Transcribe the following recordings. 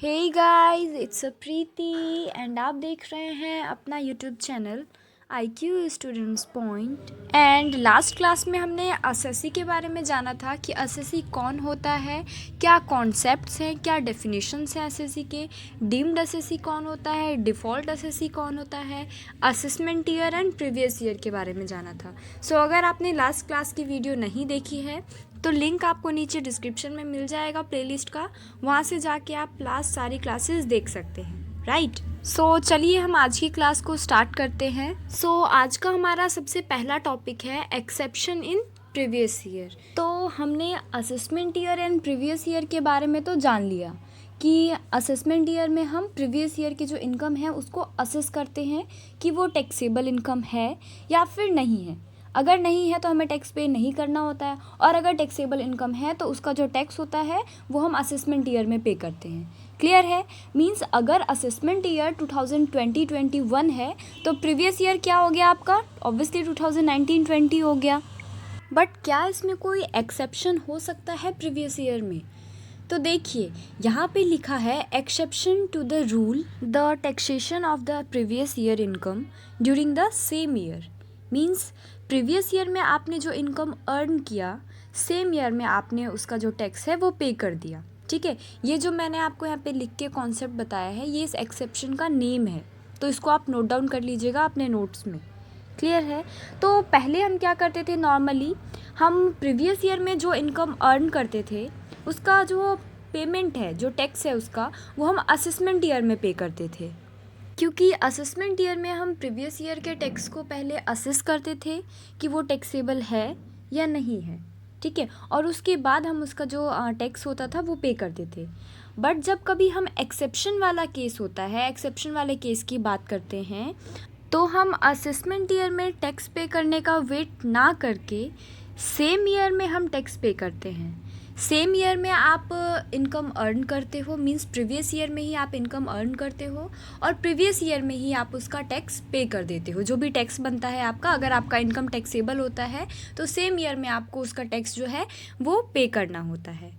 Hey guys, it's a Preeti and आप देख रहे हैं अपना YouTube channel IQ students point. And last class में हमने एसएससी के बारे में जाना था कि एसएससी कौन होता है, क्या कॉन्सेप्ट्स हैं, क्या डेफिनेशंस हैं एसएससी के, डीम्ड एसएससी कौन होता है, डिफ़ॉल्ट एसएससी कौन होता है, assessment year and previous year के बारे में जाना था। सो अगर आपने लास्ट क्लास की वीडियो नहीं देखी है तो लिंक आपको नीचे डिस्क्रिप्शन में मिल जाएगा प्लेलिस्ट का, वहाँ से जाके आप सारी क्लासेस देख सकते हैं, राइट। सो चलिए हम आज की क्लास को स्टार्ट करते हैं। सो आज का हमारा सबसे पहला टॉपिक है एक्सेप्शन इन प्रीवियस ईयर। तो हमने assessment year and previous year के बारे में तो जान लिया कि असेसमेंट ईयर में हम प्रीवियस ईयर की जो इनकम है उसको असेस करते हैं कि वो टैक्सेबल इनकम है या फिर नहीं है। अगर नहीं है तो हमें टैक्स पे नहीं करना होता है, और अगर टैक्सेबल इनकम है तो उसका जो टैक्स होता है वो हम असेसमेंट ईयर में पे करते हैं। क्लियर है? मींस अगर असेसमेंट ईयर 2020-21 है तो प्रीवियस ईयर क्या हो गया आपका? ऑब्वियसली 2019-20 हो गया। बट क्या इसमें कोई एक्सेप्शन हो सकता है प्रीवियस ईयर में? तो देखिए यहाँ पे लिखा है exception to the rule the taxation of the previous year income during the same year. Means previous year में आपने जो इनकम अर्न किया, सेम ईयर में आपने उसका जो टैक्स है वो पे कर दिया। ठीक है, ये जो मैंने आपको यहाँ पे लिख के कॉन्सेप्ट बताया है ये इस एक्सेप्शन का नेम है, तो इसको आप नोट डाउन कर लीजिएगा अपने नोट्स में। क्लियर है? तो पहले हम क्या करते थे, नॉर्मली हम प्रीवियस ईयर में जो इनकम अर्न करते थे उसका जो पेमेंट है, जो टैक्स है उसका, वो हम असेसमेंट ईयर में पे करते थे। क्योंकि असेसमेंट ईयर में हम प्रीवियस ईयर के टैक्स को पहले असेस करते थे कि वो टैक्सेबल है या नहीं है। ठीक है, और उसके बाद हम उसका जो टैक्स होता था वो पे करते थे। बट जब कभी हम एक्सेप्शन वाला केस होता है, एक्सेप्शन वाले केस की बात करते हैं, तो हम असेसमेंट ईयर में टैक्स पे करने का वेट ना करके सेम ईयर में हम टैक्स पे करते हैं। सेम ईयर में आप इनकम अर्न करते हो, मींस प्रीवियस ईयर में ही आप इनकम अर्न करते हो और प्रीवियस ईयर में ही आप उसका टैक्स पे कर देते हो। जो भी टैक्स बनता है आपका, अगर आपका इनकम टैक्सेबल होता है तो सेम ईयर में आपको उसका टैक्स जो है वो पे करना होता है।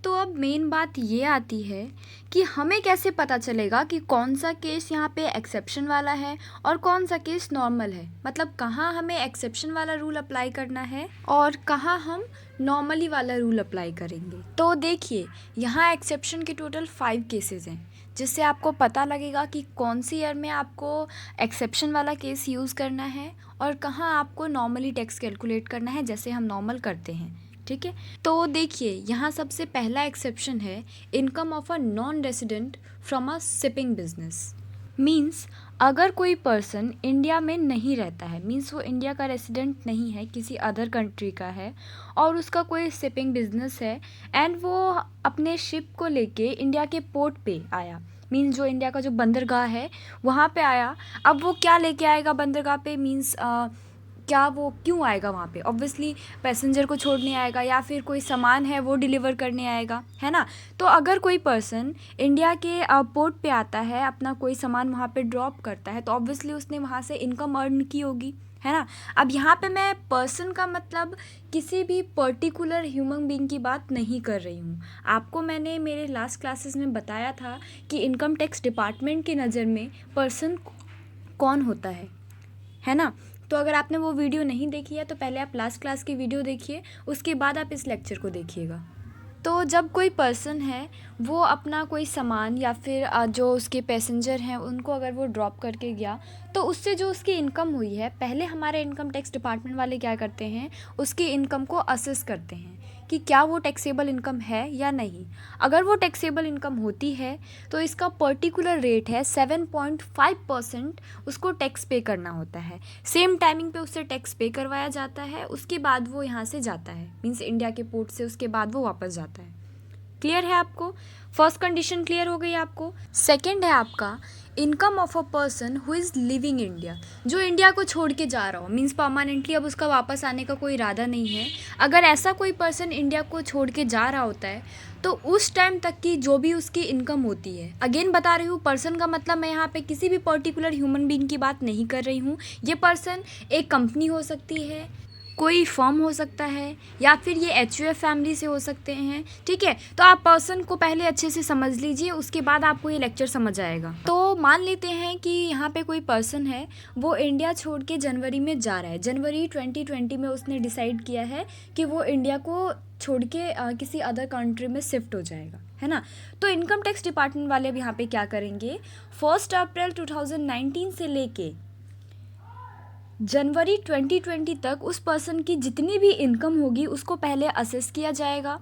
तो अब मेन बात ये आती है कि हमें कैसे पता चलेगा कि कौन सा केस यहाँ पे एक्सेप्शन वाला है और कौन सा केस नॉर्मल है। मतलब कहाँ हमें एक्सेप्शन वाला रूल अप्लाई करना है और कहाँ हम नॉर्मली वाला रूल अप्लाई करेंगे। तो देखिए यहाँ एक्सेप्शन के टोटल 5 केसेस हैं, जिससे आपको पता लगेगा कि कौन सी ईयर में आपको एक्सेप्शन वाला केस यूज़ करना है और कहाँ आपको नॉर्मली टैक्स कैलकुलेट करना है जैसे हम नॉर्मल करते हैं। ठीक है, तो देखिए यहाँ सबसे पहला एक्सेप्शन है income of a non resident from a shipping business. Means अगर कोई पर्सन इंडिया में नहीं रहता है, मीन्स वो इंडिया का रेसिडेंट नहीं है, किसी अदर कंट्री का है और उसका कोई शिपिंग बिजनेस है एंड वो अपने शिप को लेके इंडिया के पोर्ट पे आया, मीन्स जो इंडिया का जो बंदरगाह है वहाँ पे आया। अब वो क्या लेके आएगा बंदरगाह पे, मीन्स क्या वो क्यों आएगा वहाँ पे? ऑब्वियसली पैसेंजर को छोड़ने आएगा या फिर कोई सामान है वो डिलीवर करने आएगा, है ना। तो अगर कोई पर्सन इंडिया के पोर्ट पे आता है, अपना कोई सामान वहाँ पे ड्रॉप करता है, तो ऑब्वियसली उसने वहाँ से इनकम अर्न की होगी, है ना। अब यहाँ पे मैं पर्सन का मतलब किसी भी पर्टिकुलर ह्यूमन बीइंग की बात नहीं कर रही हूँ। आपको मैंने मेरे लास्ट क्लासेस में बताया था कि इनकम टैक्स डिपार्टमेंट की नज़र में पर्सन कौन होता है ना। तो अगर आपने वो वीडियो नहीं देखी है तो पहले आप लास्ट क्लास की वीडियो देखिए, उसके बाद आप इस लेक्चर को देखिएगा। तो जब कोई पर्सन है वो अपना कोई सामान या फिर जो उसके पैसेंजर हैं उनको अगर वो ड्रॉप करके गया, तो उससे जो उसकी इनकम हुई है, पहले हमारे इनकम टैक्स डिपार्टमेंट वाले क्या करते हैं, उसकी इनकम को असेस करते हैं कि क्या वो टैक्सेबल इनकम है या नहीं। अगर वो टैक्सेबल इनकम होती है तो इसका पर्टिकुलर रेट है 7.5% उसको टैक्स पे करना होता है। सेम टाइमिंग पे उससे टैक्स पे करवाया जाता है, उसके बाद वो यहाँ से जाता है, मीन्स इंडिया के पोर्ट से उसके बाद वो वापस जाता है। क्लियर है आपको? फर्स्ट कंडीशन क्लियर हो गई आपको। सेकंड है आपका income of a person who is living India, जो इंडिया को छोड़ के जा रहा हो, मीन्स परमानेंटली अब उसका वापस आने का कोई इरादा नहीं है। अगर ऐसा कोई पर्सन इंडिया को छोड़ के जा रहा होता है तो उस टाइम तक की जो भी उसकी इनकम होती है, अगेन बता रही हूँ पर्सन का मतलब मैं यहाँ पे किसी भी पर्टिकुलर ह्यूमन बीइंग की बात नहीं कर रही हूँ। ये पर्सन एक कंपनी हो सकती है, कोई फर्म हो सकता है, या फिर ये एचयूएफ फैमिली से हो सकते हैं। ठीक है, तो आप पर्सन को पहले अच्छे से समझ लीजिए, उसके बाद आपको ये लेक्चर समझ आएगा। तो मान लेते हैं कि यहाँ पे कोई पर्सन है, वो इंडिया छोड़ के जनवरी में जा रहा है। जनवरी 2020 में उसने डिसाइड किया है कि वो इंडिया को छोड़ के किसी अदर कंट्री में शिफ्ट हो जाएगा, है ना। तो इनकम टैक्स डिपार्टमेंट वाले अब यहाँ पे क्या करेंगे, 1 अप्रैल 2019 से लेके जनवरी 2020 तक उस पर्सन की जितनी भी इनकम होगी उसको पहले असेस किया जाएगा।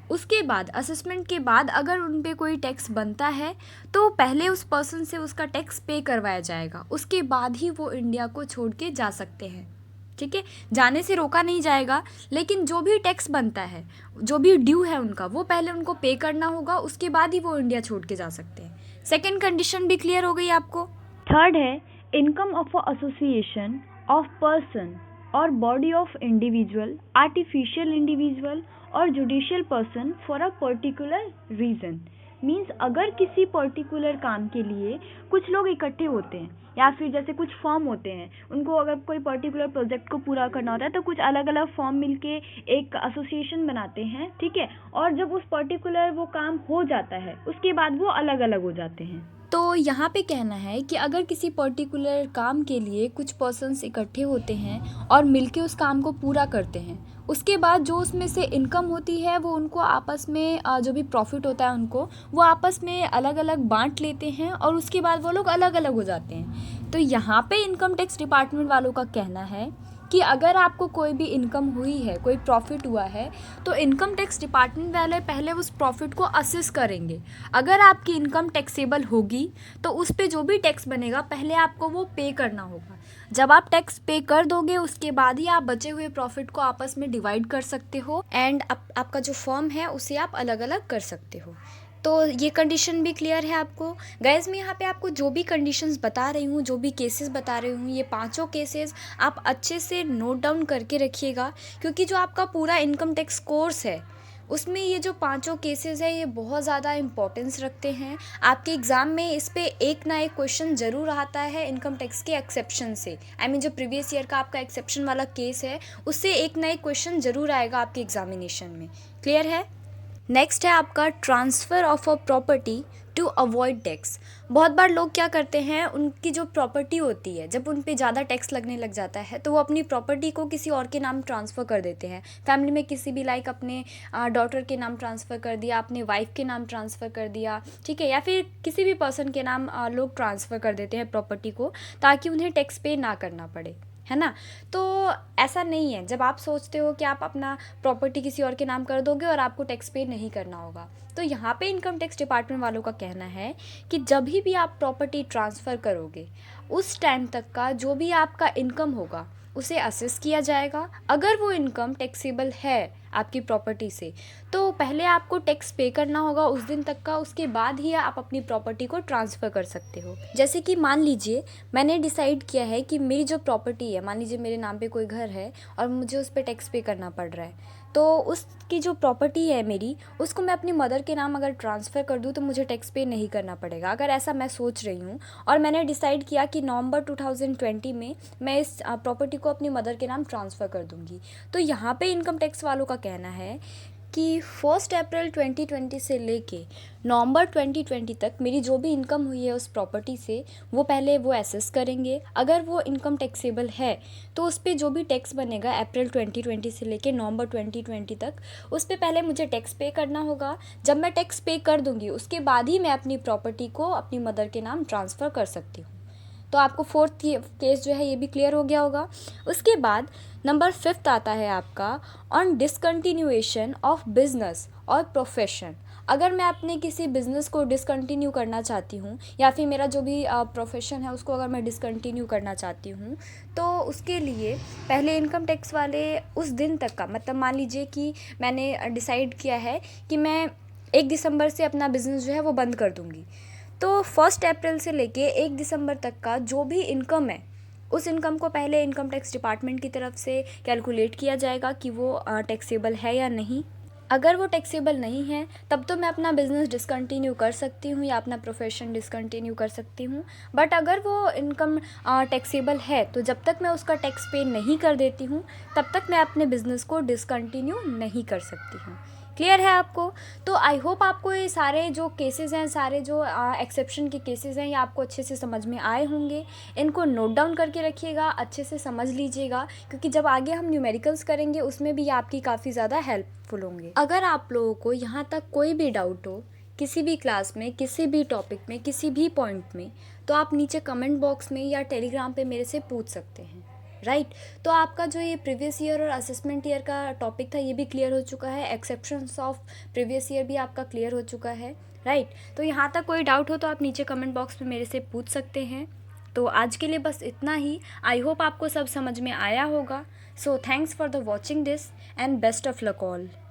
उसके बाद असेसमेंट के बाद अगर उन पे कोई टैक्स बनता है तो पहले उस पर्सन से उसका टैक्स पे करवाया जाएगा, उसके बाद ही वो इंडिया को छोड़ के जा सकते हैं। ठीक है, जाने से रोका नहीं जाएगा, लेकिन जो भी टैक्स बनता है, जो भी ड्यू है उनका, वो पहले उनको पे करना होगा, उसके बाद ही वो इंडिया छोड़ के जा सकते हैं। सेकेंड कंडीशन भी क्लियर हो गई आपको। थर्ड है income of a association of person और body of individual, artificial individual और judicial person for a particular reason. Means अगर किसी पर्टिकुलर काम के लिए कुछ लोग इकट्ठे होते हैं, या फिर जैसे कुछ फॉर्म होते हैं, उनको अगर कोई पर्टिकुलर प्रोजेक्ट को पूरा करना होता है तो कुछ अलग अलग फॉर्म मिलके एक एसोसिएशन बनाते हैं। ठीक है, और जब उस पर्टिकुलर वो काम हो जाता है उसके बाद वो अलग अलग हो जाते हैं। तो यहाँ पे कहना है कि अगर किसी पर्टिकुलर काम के लिए कुछ पर्सन्स इकट्ठे होते हैं और मिलके उस काम को पूरा करते हैं, उसके बाद जो उसमें से इनकम होती है वो उनको आपस में जो भी प्रॉफिट होता है उनको वो आपस में अलग अलग बांट लेते हैं और उसके बाद वो लोग अलग अलग हो जाते हैं। तो यहाँ पे इनकम टैक्स डिपार्टमेंट वालों का कहना है कि अगर आपको कोई भी इनकम हुई है, कोई प्रॉफिट हुआ है, तो इनकम टैक्स डिपार्टमेंट वाले पहले उस प्रॉफिट को असेस करेंगे। अगर आपकी इनकम टैक्सेबल होगी तो उस पे जो भी टैक्स बनेगा पहले आपको वो पे करना होगा। जब आप टैक्स पे कर दोगे उसके बाद ही आप बचे हुए प्रॉफिट को आपस में डिवाइड कर सकते हो एंड आपका जो फर्म है उसे आप अलग अलग कर सकते हो। तो ये कंडीशन भी क्लियर है आपको। गाइज मैं यहाँ पे आपको जो भी कंडीशंस बता रही हूँ, जो भी केसेस बता रही हूँ, ये पांचों केसेस आप अच्छे से नोट डाउन करके रखिएगा, क्योंकि जो आपका पूरा इनकम टैक्स कोर्स है उसमें ये जो पांचों केसेस है ये बहुत ज़्यादा इंपॉर्टेंस रखते हैं। आपके एग्ज़ाम में इस पे एक ना एक क्वेश्चन ज़रूर आता है इनकम टैक्स के एक्सेप्शन से। जो प्रीवियस ईयर का आपका एक्सेप्शन वाला केस है उससे एक ना एक क्वेश्चन ज़रूर आएगा आपके एग्जामिनेशन में। क्लियर है। नेक्स्ट है आपका transfer of a property to avoid tax. बहुत बार लोग क्या करते हैं, उनकी जो प्रॉपर्टी होती है जब उन पे ज़्यादा टैक्स लगने लग जाता है तो वो अपनी प्रॉपर्टी को किसी और के नाम ट्रांसफ़र कर देते हैं। फैमिली में किसी भी लाइक अपने डॉटर के नाम ट्रांसफ़र कर दिया, अपने वाइफ के नाम ट्रांसफ़र कर दिया, ठीक है, या फिर किसी भी पर्सन के नाम लोग ट्रांसफ़र कर देते हैं प्रॉपर्टी को, ताकि उन्हें टैक्स पे ना करना पड़े, है ना। तो ऐसा नहीं है। जब आप सोचते हो कि आप अपना प्रॉपर्टी किसी और के नाम कर दोगे और आपको टैक्स पे नहीं करना होगा, तो यहाँ पे इनकम टैक्स डिपार्टमेंट वालों का कहना है कि जब भी आप प्रॉपर्टी ट्रांसफ़र करोगे उस टाइम तक का जो भी आपका इनकम होगा उसे असेस किया जाएगा। अगर वो इनकम टैक्सेबल है आपकी प्रॉपर्टी से तो पहले आपको टैक्स पे करना होगा उस दिन तक का, उसके बाद ही आप अपनी प्रॉपर्टी को ट्रांसफ़र कर सकते हो। जैसे कि मान लीजिए मैंने डिसाइड किया है कि मेरी जो प्रॉपर्टी है, मान लीजिए मेरे नाम पे कोई घर है और मुझे उस पर टैक्स पे करना पड़ रहा है, तो उसकी जो प्रॉपर्टी है मेरी, उसको मैं अपनी मदर के नाम अगर ट्रांसफ़र कर दूँ तो मुझे टैक्स पे नहीं करना पड़ेगा। अगर ऐसा मैं सोच रही हूँ और मैंने डिसाइड किया कि नवंबर 2020 में मैं इस प्रॉपर्टी को अपनी मदर के नाम ट्रांसफ़र कर दूँगी, तो यहाँ पे इनकम टैक्स वालों का कहना है कि 1 अप्रैल 2020 से लेके नवंबर 2020 तक मेरी जो भी इनकम हुई है उस प्रॉपर्टी से वो पहले वो एसेस करेंगे। अगर वो इनकम टैक्सेबल है तो उस पर जो भी टैक्स बनेगा अप्रैल 2020 से लेके नवंबर 2020 तक, उस पर पहले मुझे टैक्स पे करना होगा। जब मैं टैक्स पे कर दूँगी उसके बाद ही मैं अपनी प्रॉपर्टी को अपनी मदर के नाम ट्रांसफ़र कर सकती हूँ। तो आपको फोर्थ केस जो है ये भी क्लियर हो गया होगा। उसके बाद नंबर 5 आता है आपका ऑन डिसकंटिन्यूएशन ऑफ बिजनेस और प्रोफेशन। अगर मैं अपने किसी बिज़नेस को डिसकंटिन्यू करना चाहती हूँ या फिर मेरा जो भी प्रोफेशन है उसको अगर मैं डिसकंटिन्यू करना चाहती हूँ, तो उसके लिए पहले इनकम टैक्स वाले उस दिन तक का, मतलब मान लीजिए कि मैंने डिसाइड किया है कि मैं 1 दिसंबर से अपना बिज़नेस जो है वो बंद कर दूँगी, तो 1 अप्रैल से लेके 1 दिसंबर तक का जो भी इनकम है उस इनकम को पहले इनकम टैक्स डिपार्टमेंट की तरफ से कैलकुलेट किया जाएगा कि वो टैक्सेबल है या नहीं। अगर वो टैक्सेबल नहीं है तब तो मैं अपना बिज़नेस डिसकंटिन्यू कर सकती हूँ या अपना प्रोफेशन डिसकंटिन्यू कर सकती हूँ। बट अगर वो इनकम टैक्सेबल है तो जब तक मैं उसका टैक्स पे नहीं कर देती हूँ तब तक मैं अपने बिज़नेस को डिसकंटिन्यू नहीं कर सकती हूँ। क्लियर है आपको? तो आई होप आपको ये सारे जो केसेस हैं, सारे जो एक्सेप्शन के केसेस हैं, ये आपको अच्छे से समझ में आए होंगे। इनको नोट डाउन करके रखिएगा, अच्छे से समझ लीजिएगा, क्योंकि जब आगे हम न्यूमेरिकल्स करेंगे उसमें भी आपकी काफ़ी ज़्यादा हेल्पफुल होंगे। अगर आप लोगों को यहाँ तक कोई भी डाउट हो किसी भी क्लास में, किसी भी टॉपिक में, किसी भी पॉइंट में, तो आप नीचे कमेंट बॉक्स में या टेलीग्राम पे मेरे से पूछ सकते हैं। राइट तो आपका जो ये प्रीवियस ईयर और असेसमेंट ईयर का टॉपिक था ये भी क्लियर हो चुका है। एक्सेप्शंस ऑफ प्रीवियस ईयर भी आपका क्लियर हो चुका है। राइट तो यहाँ तक कोई डाउट हो तो आप नीचे कमेंट बॉक्स में मेरे से पूछ सकते हैं। तो आज के लिए बस इतना ही। आई होप आपको सब समझ में आया होगा। So thanks for the watching this and best of luck all.